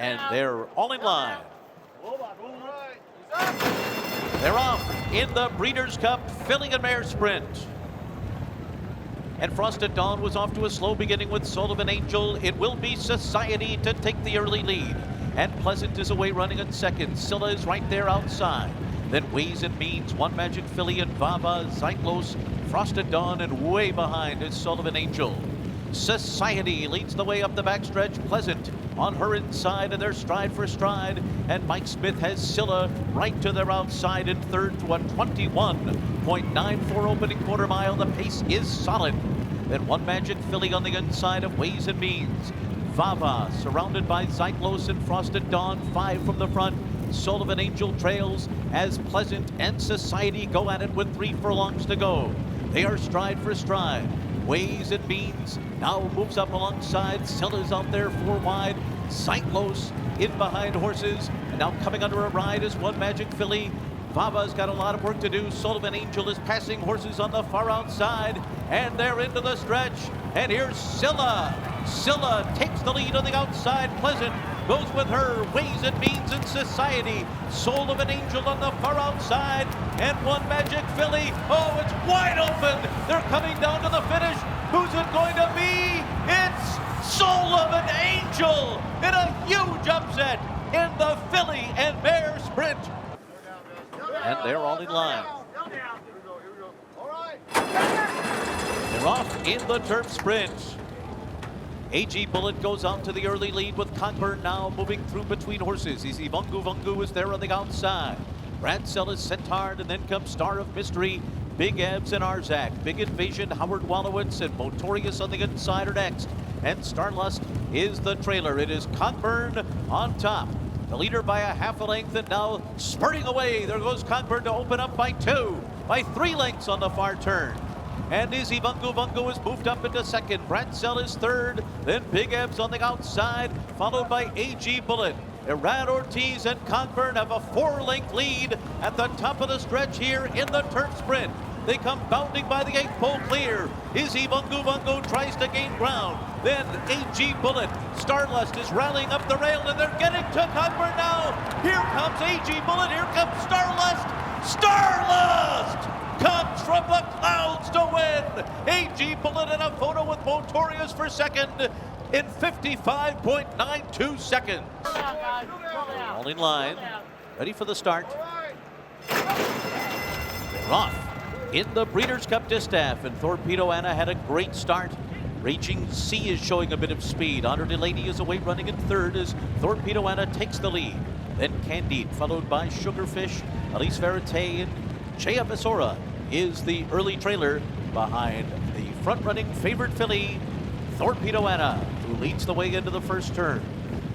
And they're all in line. They're off in the Breeders' Cup Filly and Mare Sprint. And Frosted Dawn was off to a slow beginning with Sullivan Angel. It will be Society to take the early lead. And Pleasant is away running in second. Scylla is right there outside. Then Ways and Means, One Magic Filly and Vava, Zytlos, Frosted Dawn, and way behind is Sullivan Angel. Society leads the way up the backstretch. Pleasant on her inside, and they're stride for stride. And Mike Smith has Scylla right to their outside in third to a 21.94 opening quarter mile. The pace is solid. Then One Magic Filly on the inside of Ways and Means. Vava surrounded by Zytlos and Frosted Dawn, 5 from the front. Sullivan Angel trails as Pleasant and Society go at it with 3 furlongs to go. They are stride for stride. Ways and Means now moves up alongside. Scylla's out there 4 wide. Zytlos in behind horses. And now coming under a ride is One Magic Filly. Vava's got a lot of work to do. Sullivan Angel is passing horses on the far outside. And they're into the stretch. And here's Scylla. Scylla takes the lead on the outside. Pleasant goes with her. Ways and Means and Society. Sullivan Angel on the far outside. And One Magic Filly. Oh, it's wide open. They're coming down to the finish. Who's it going to be? It's Sullivan Angel in a huge upset in the Filly and Mare Sprint. And they're all in line. They're off in the turf sprint. AG Bullet goes out to the early lead with Cockburn now moving through between horses. Easy Vungu is there on the outside. Bradsell is sent hard, and then comes Star of Mystery, Big Ebbs and Arzak. Big Invasion, Howard Wallowitz, and Motorius on the inside are next. And Starlust is the trailer. It is Cockburn on top. The leader by a half a length, and now spurting away. There goes Cockburn to open up by 2, by 3 lengths on the far turn. And Izzy Vungu is moved up into second. Bradsell is third. Then Big Ebbs on the outside, followed by AG Bullet. Iran Ortiz and Cockburn have a 4-length lead at the top of the stretch here in the turf sprint. They come bounding by the 8th pole clear. Izzy Vungu tries to gain ground. Then AG Bullet. Starlust is rallying up the rail, and they're getting to Cockburn now. Here comes AG Bullet. Here comes Starlust. Starlust comes from the clouds to win. AG Bullet in a photo with Motorius for second in 55.92 seconds. All in line, ready for the start. They're off in the Breeders' Cup Distaff, and Thorpedo Anna had a great start. Raging Sea is showing a bit of speed. Honor Delaney is away running in third as Thorpedo Anna takes the lead. Then Candide, followed by Sugarfish, Elise Verite, and Chea Besora is the early trailer behind the front-running favorite filly, Thorpedo Anna, who leads the way into the first turn.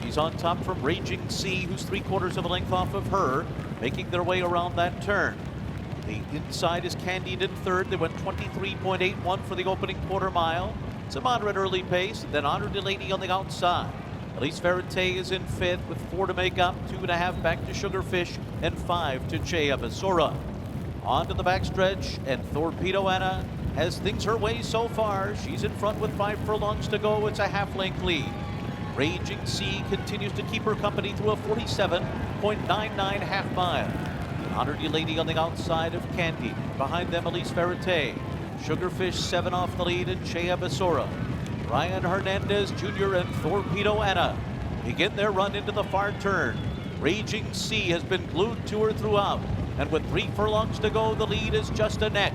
She's on top from Raging Sea, who's 3/4 of a length off of her, making their way around that turn. The inside is Candide in third. They went 23.81 for the opening quarter mile. It's a moderate early pace. Then Honor Delaney on the outside. Elise Verite is in fifth with 4 to make up, 2.5 back to Sugarfish, and 5 to Chea Besora. On to the backstretch, and Thorpedo Anna has things her way so far. She's in front with 5 furlongs to go. It's a half-length lead. Raging Sea continues to keep her company through a 47.99 half mile. Honor Delaney on the outside of Candide. Behind them, Elise Verite. Sugarfish 7 off the lead, and Chea Besora. Ryan Hernandez Jr. and Thorpedo Anna begin their run into the far turn. Raging Sea has been glued to her throughout, and with 3 furlongs to go, the lead is just a neck.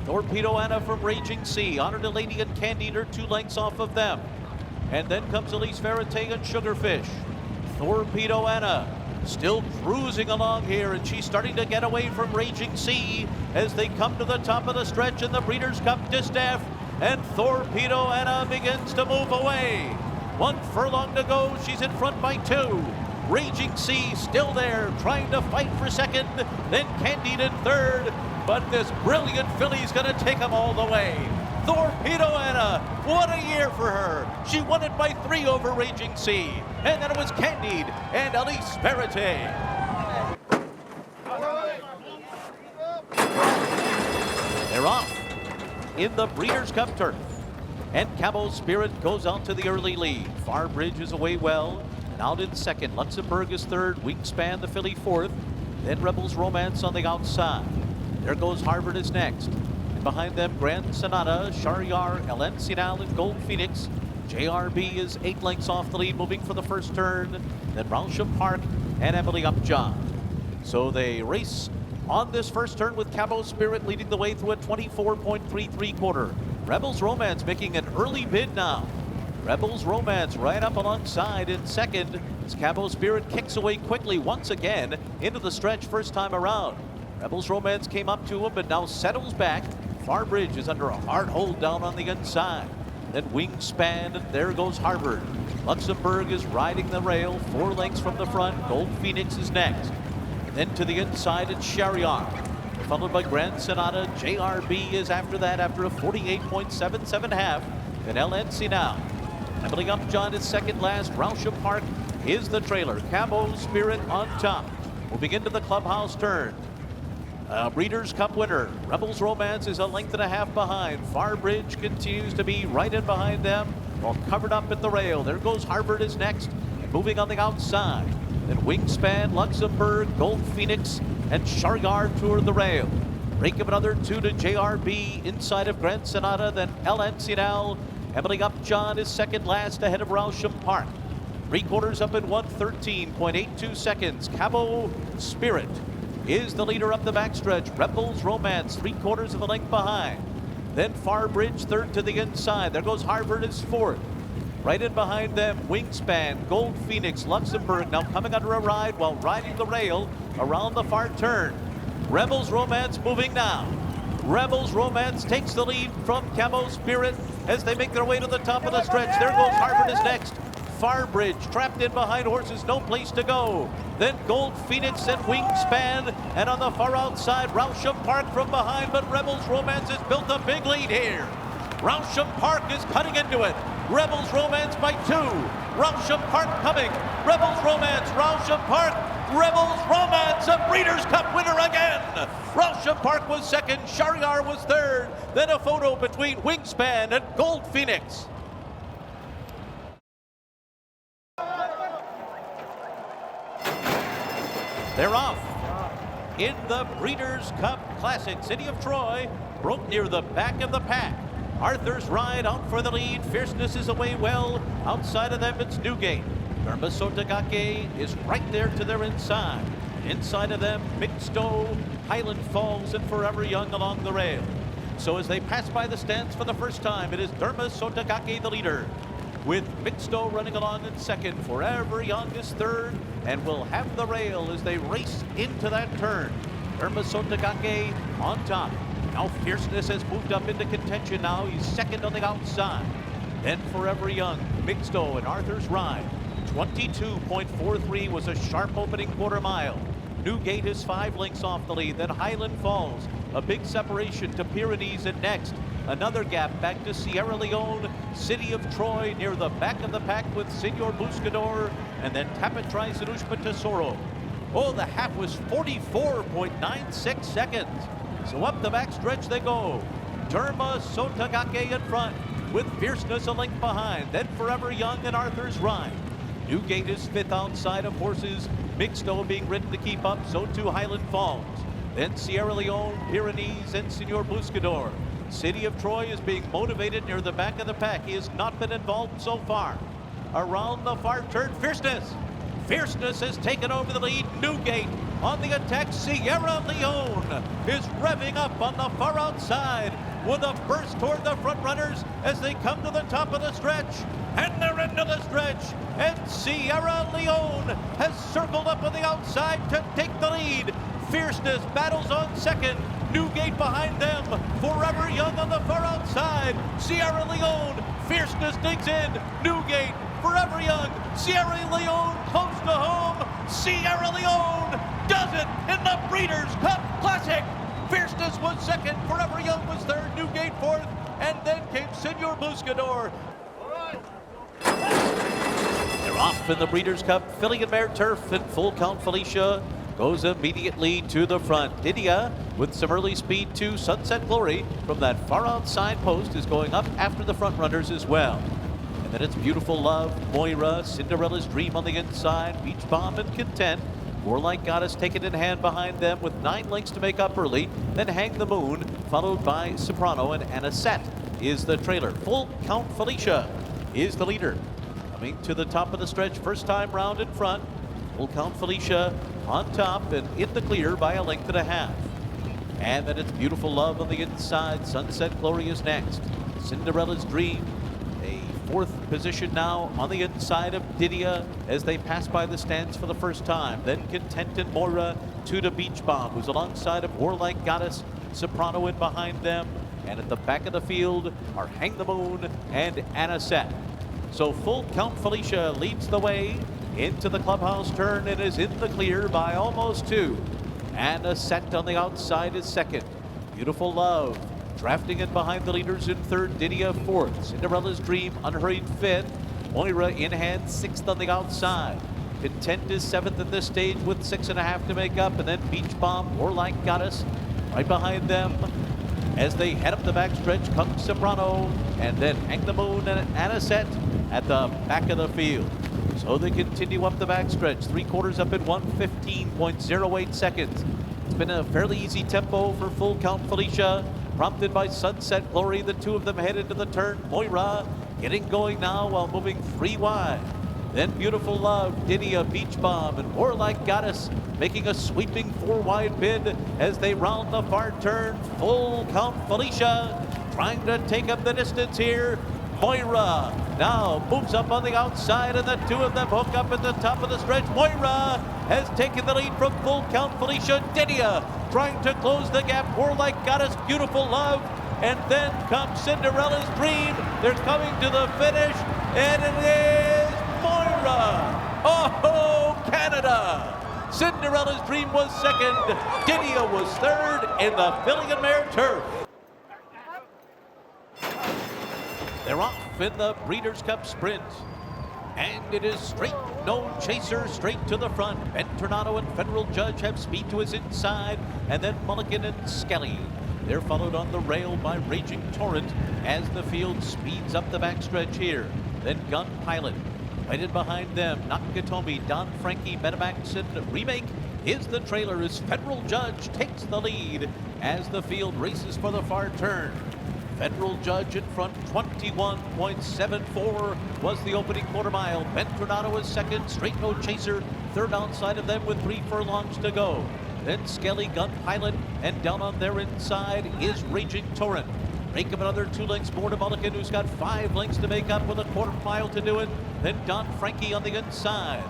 Thorpedo Anna from Raging Sea. Honor Delaney and Candide are 2 lengths off of them. And then comes Elise Verite and Sugarfish. Thorpedo Anna still cruising along here, and she's starting to get away from Raging Sea as they come to the top of the stretch in the Breeders' Cup Distaff, and Thorpedo Anna begins to move away. 1 furlong to go. She's in front by 2. Raging Sea still there, trying to fight for second. Then Candide in third, but this brilliant filly's going to take them all the way. Thorpedo Anna, what a year for her. She won it by 3 over Raging Sea. And then it was Candide and Elise Verite. They're off in the Breeders' Cup turf. And Cabo Spirit goes out to the early lead. Farbridge is away well. And out in second, Luxembourg is third, Wingspan the filly fourth, then Rebels Romance on the outside. There goes Harvard is next. And behind them, Grand Sonata, Sharyar, El Encinal, and Gold Phoenix. JRB is 8 lengths off the lead, moving for the first turn. Then Rousham Park and Emily Upjohn. So they race on this first turn with Cabo Spirit leading the way through a 24.33 quarter. Rebels Romance making an early bid now. Rebels Romance right up alongside in second as Cabo Spirit kicks away quickly once again into the stretch first time around. Rebels Romance came up to him but now settles back. Farbridge is under a hard hold down on the inside. Then Wingspan, and there goes Harvard. Luxembourg is riding the rail, 4 lengths from the front. Gold Phoenix is next. And then to the inside, it's Sharyar, followed by Grand Sonata. JRB is after that after a 48.77 half. Then El Encinal. Emily Upjohn is second last. Rousham Park is the trailer. Cabo Spirit on top. Moving into the clubhouse turn. Breeders' Cup winner. Rebels Romance is a length and a half behind. Farbridge continues to be right in behind them while covered up at the rail. There goes Harvard is next. And moving on the outside. Then Wingspan, Luxembourg, Gold Phoenix, and Sharyar tour the rail. Break of another 2 to JRB inside of Grand Sonata. Then El Encinal. Emily Upjohn is second last ahead of Rousham Park. 3/4 up in 1:13.82 seconds. Cabo Spirit is the leader up the backstretch. Rebels Romance 3/4 of the length behind. Then Farbridge third to the inside. There goes Harvard is fourth. Right in behind them, Wingspan, Gold Phoenix, Luxembourg now coming under a ride while riding the rail around the far turn. Rebels Romance moving now. Rebels Romance takes the lead from Cabo Spirit as they make their way to the top of the stretch. There goes Harvard is next. Farbridge trapped in behind horses, no place to go. Then Gold Phoenix and Wingspan, and on the far outside, Rousham Park from behind, but Rebels Romance has built a big lead here. Rousham Park is cutting into it. Rebels Romance by 2. Rousham Park coming. Rebels Romance, Rousham Park. Rebels Romance, a Breeders' Cup winner again. Rousham Park was second, Sharyar was third. Then a photo between Wingspan and Gold Phoenix. They're off in the Breeders' Cup Classic. City of Troy broke near the back of the pack. Arthur's Ride out for the lead. Fierceness is away well. Outside of them, it's Newgate. Dharma Sotagake is right there to their inside. Inside of them, Mixto, Highland Falls, and Forever Young along the rail. So as they pass by the stands for the first time, it is Dharma Sotagake the leader, with Mixto running along in second. Forever Young is third, and will have the rail as they race into that turn. Dharma Sotagake on top. Now Fierceness has moved up into contention now. He's second on the outside. Then Forever Young, Mixto, and Arthur's Ride. 22.43 was a sharp opening quarter mile. Newgate is 5 lengths off the lead. Then Highland Falls, a big separation to Pyrenees, and next another gap back to Sierra Leone. City of Troy near the back of the pack with Senor Buscador, and then Tapatrai Zerushpa Tesoro. Oh, the half was 44.96 seconds. So up the backstretch they go. Dharma Sotagake in front with Fierceness a length behind. Then Forever Young and Arthur's Ride. Newgate is 5th outside of horses. Mixto being ridden to keep up, so too Highland Falls. Then Sierra Leone, Pyrenees, and Senor Buscador. City of Troy is being motivated near the back of the pack. He has not been involved so far. Around the far turn, Fierceness. Fierceness has taken over the lead. Newgate on the attack. Sierra Leone is revving up on the far outside with a burst toward the front runners as they come to the top of the stretch. And they're into the stretch. And Sierra Leone has circled up on the outside to take the lead. Fierceness battles on second. Newgate behind them. Forever Young on the far outside. Sierra Leone. Fierceness digs in. Newgate. Forever Young. Sierra Leone close to home. Sierra Leone does it in the Breeders' Cup Classic. Fierceness was second. Forever Young was third. Newgate fourth. And then came Senor Buscador. They're off in the Breeders' Cup. Filly and Mare Turf and Full Count Felicia goes immediately to the front. Didia with some early speed to Sunset Glory from that far outside post is going up after the front runners as well. And then it's Beautiful Love, Moira, Cinderella's Dream on the inside, Beach Bomb and Content. More Like Goddess take it in hand behind them with 9 lengths to make up early. Then Hang the Moon, followed by Soprano, and Anna Set is the trailer. Full Count Felicia is the leader. Coming to the top of the stretch, first time round in front. Full Count Felicia on top and in the clear by a length and a half. And then it's Beautiful Love on the inside. Sunset Glory is next. Cinderella's Dream, a 4th position now on the inside of Didia as they pass by the stands for the first time. Then Content and Moira, 2 to Beach Bomb, who's alongside of More Like Goddess, Soprano in behind them. And at the back of the field are Hang the Moon and Anna Set. So Full Count Felicia leads the way into the clubhouse turn and is in the clear by almost 2. Anna Set on the outside is second. Beautiful Love drafting in behind the leaders in third. Didia 4th. Cinderella's Dream unhurried 5th. Moira in hand 6th on the outside. Content is 7th at this stage with 6.5 to make up. And then Beach Bomb, More Like Goddess right behind them. As they head up the backstretch comes Soprano, and then Hang the Moon and Anna Set at the back of the field. So they continue up the backstretch, 3/4 up in 1:15.08 seconds. It's been a fairly easy tempo for Full Count Felicia, prompted by Sunset Glory. The 2 of them head into the turn. Moira getting going now while moving 3 wide. Then Beautiful Love, Didia, Beach Bomb, and More Like Goddess making a sweeping 4 wide bid as they round the far turn. Full Count Felicia trying to take up the distance here. Moira now moves up on the outside, and the 2 of them hook up at the top of the stretch. Moira has taken the lead from Full Count Felicia. Didia trying to close the gap. More Like Goddess, Beautiful Love, and then comes Cinderella's Dream. They're coming to the finish, and it is Moira. Oh, Canada! Cinderella's Dream was second. Didia was third in the filly and mare turf. They're off in the Breeders' Cup Sprint. And it is Straight No Chaser straight to the front. Ben Tornado and Federal Judge have speed to his inside. And then Mulligan and Skelly. They're followed on the rail by Raging Torrent as the field speeds up the backstretch here. Then Gun Pilot. Right in behind them, Nakatomi, Don Frankie, Metamax, and Remake is the trailer as Federal Judge takes the lead as the field races for the far turn. Federal Judge in front, 21.74 was the opening quarter mile. Ben Tornado is second, Straight No Chaser, third outside of them with 3 furlongs to go. Then Skelly, Gun Pilot, and down on their inside is Raging Torrent. Make up another 2 lengths more to Mulligan, who's got 5 lengths to make up with a quarter mile to do it. Then Don Frankie on the inside.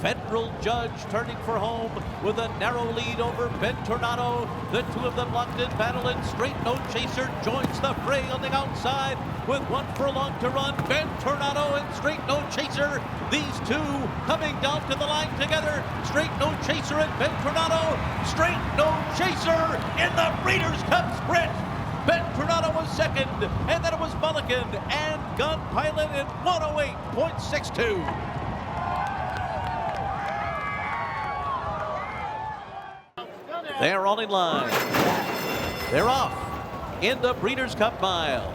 Federal Judge turning for home with a narrow lead over Ben Tornado. The 2 of them locked in battle, and Straight No Chaser joins the fray on the outside with 1 furlong to run. Ben Tornado and Straight No Chaser, these 2 coming down to the line together. Straight No Chaser and Ben Tornado. Straight No Chaser in the Breeders' Cup Sprint. Ben Tornado was second, and then it was Mulligan and Gun Pilot in 108.62. They're all in line. They're off in the Breeders' Cup Mile.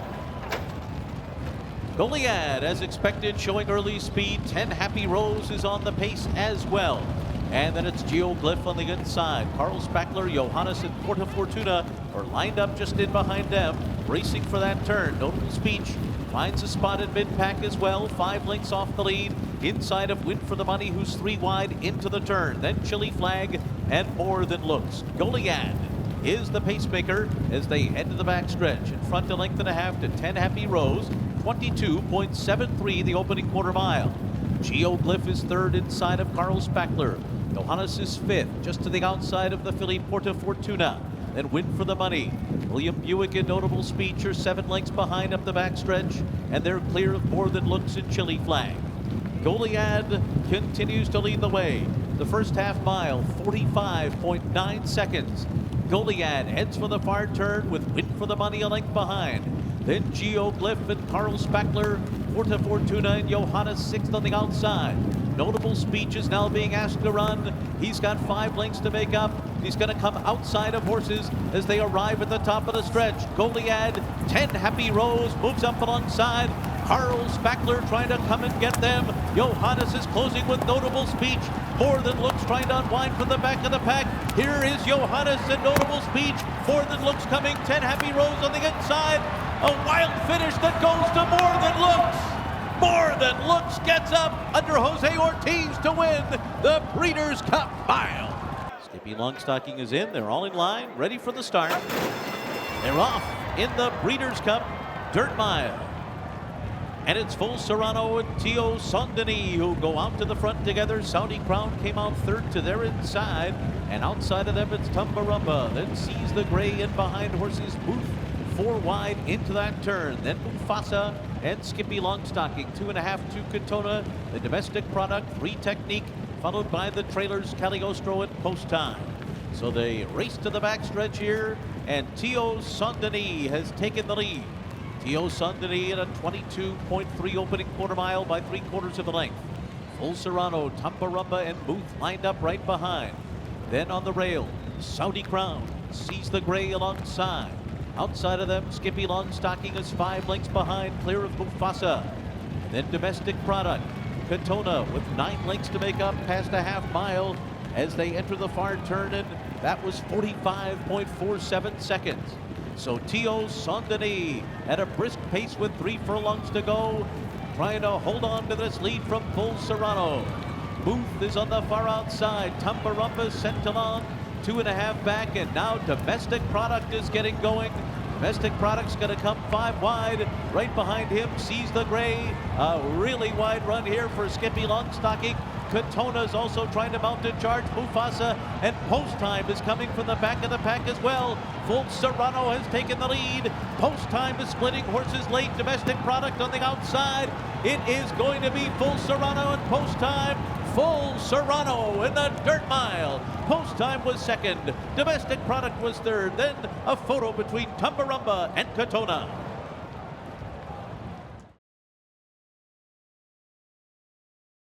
Goliad, as expected, showing early speed. 10 Happy Rose is on the pace as well. And then it's Geoglyph on the inside. Carl Spackler, Johannes, and Porta Fortuna are lined up just in behind them, racing for that turn. Notable Speech finds a spot in mid-pack as well. 5 lengths off the lead. Inside of Win for the Money, who's 3 wide into the turn. Then Chili Flag and More Than Looks. Goliad is the pacemaker as they head to the backstretch. In front, a length and a half to 10 Happy Rose. 22.73 the opening quarter mile. Geoglyph is third inside of Carl Spackler. Johannes is 5th, just to the outside of the filly Porta Fortuna. Then Win for the Money. William Buick and Notable Speech are 7 lengths behind up the backstretch, and they're clear of More Than Looks and Chili Flag. Goliad continues to lead the way. The first half mile, 45.9 seconds. Goliad heads for the far turn with Win for the Money a length behind. Then Geoglyph and Carl Spackler, Porta Fortuna and Johannes 6th on the outside. Notable Speech is now being asked to run. He's got 5 lengths to make up. He's going to come outside of horses as they arrive at the top of the stretch. Goliad, 10 Happy Rose moves up alongside. Carl Spackler trying to come and get them. Johannes is closing with notable speech. More Than Looks trying to unwind from the back of the pack. Here is Johannes and notable speech. More Than Looks coming, 10 happy rows on the inside. A wild finish that goes to More Than Looks. More Than Looks gets up under Jose Ortiz to win the Breeders' Cup Mile. Skippy Longstocking is in. They're all in line, ready for the start. They're off in the Breeders' Cup Dirt Mile. And it's full Seranno and Tio Saint-Denis who go out to the front together. Saudi Crown came out third to their inside. And outside of them, it's Tumbarumba. Then Sees the Gray in behind horses Booth. 4 wide into that turn. Then Mufasa and Skippy Longstocking. 2.5 to Katona. The domestic product, 3 Technique, followed by the trailers Cagliostro and Post Time. So they race to the backstretch here. And Tio Saint-Denis has taken the lead. Tio Saint-Denis in a 22.3 opening quarter mile by 3/4 of the length. Full Seranno, Tumbarumba, and Booth lined up right behind. Then on the rail, Saudi Crown Sees the Gray alongside. Outside of them, Skippy Longstocking is 5 lengths behind, clear of Mufasa. And then domestic product, Katona with 9 lengths to make up past a half mile as they enter the far turn, and that was 45.47 seconds. So Tio Saint-Denis at a brisk pace with 3 furlongs to go, trying to hold on to this lead from full Seranno. Booth is on the far outside. Tumbarumba sent along 2.5 back, and now domestic product is getting going. Domestic product's going to come 5 wide. Right behind him, Sees the Gray. A really wide run here for Skippy Longstocking. Katona is also trying to mount a charge. Mufasa, and Post Time is coming from the back of the pack as well. Full Seranno has taken the lead. Post Time is splitting horses late. Domestic product on the outside. It is going to be Full Seranno and Post Time. Full Seranno in the Dirt Mile. Post Time was second. Domestic product was third. Then a photo between Tumbarumba and Katona.